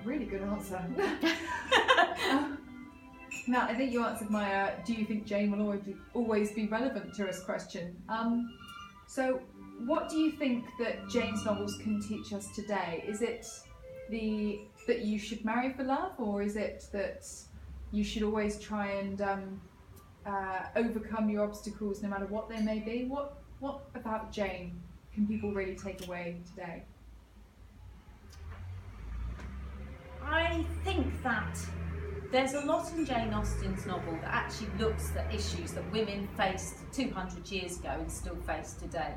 really good answer. Now, I think you answered my do you think Jane will always be relevant to us question. So what do you think that Jane's novels can teach us today? Is it that you should marry for love, or is it that you should always try and overcome your obstacles no matter what they may be? What about Jane can people really take away today? I think that there's a lot in Jane Austen's novel that actually looks at issues that women faced 200 years ago and still face today.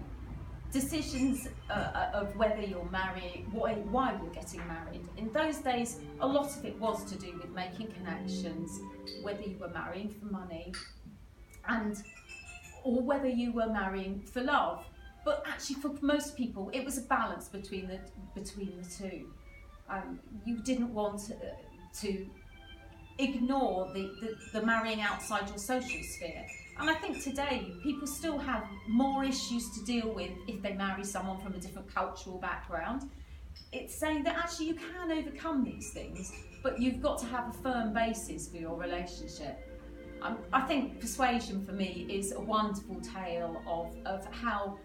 Decisions of whether you're married, why you're getting married. In those days, a lot of it was to do with making connections, whether you were marrying for money, or whether you were marrying for love. But actually, for most people, it was a balance between the two. You didn't want to ignore the marrying outside your social sphere. And I think today people still have more issues to deal with if they marry someone from a different cultural background. It's saying that actually you can overcome these things, but you've got to have a firm basis for your relationship. I think Persuasion for me is a wonderful tale of how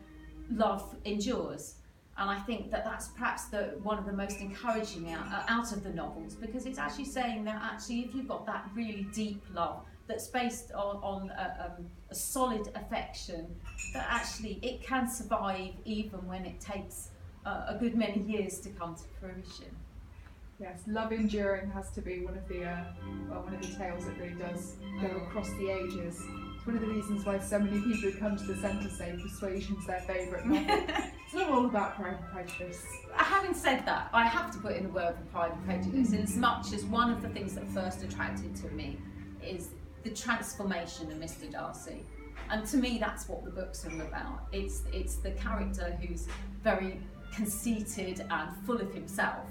love endures. And I think that that's perhaps one of the most encouraging out of the novels, because it's actually saying that actually if you've got that really deep love that's based on a solid affection, that actually it can survive even when it takes a good many years to come to fruition. Yes, love enduring has to be one of the tales that really does go across the ages. It's one of the reasons why so many people who come to the centre say Persuasion's their favourite novel. It's not all about Pride and Prejudice. Having said that, I have to put in a word for Pride and Prejudice, in as much as one of the things that first attracted to me is the transformation of Mr. Darcy. And to me, that's what the book's all about. It's the character who's very conceited and full of himself,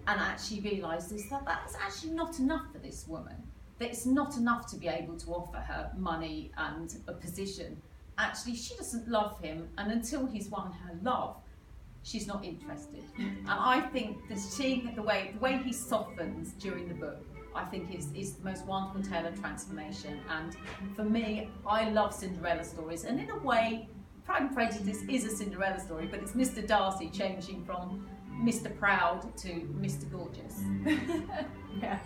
and actually realises that that's actually not enough for this woman. That it's not enough to be able to offer her money and a position. Actually, she doesn't love him, and until he's won her love, she's not interested. And I think that seeing the way he softens during the book, I think is the most wonderful tale of transformation. And for me, I love Cinderella stories, and in a way, Pride and Prejudice is a Cinderella story, but it's Mr. Darcy changing from Mr. Proud to Mr. Gorgeous. Yeah,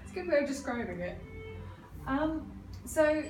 it's a good way of describing it. So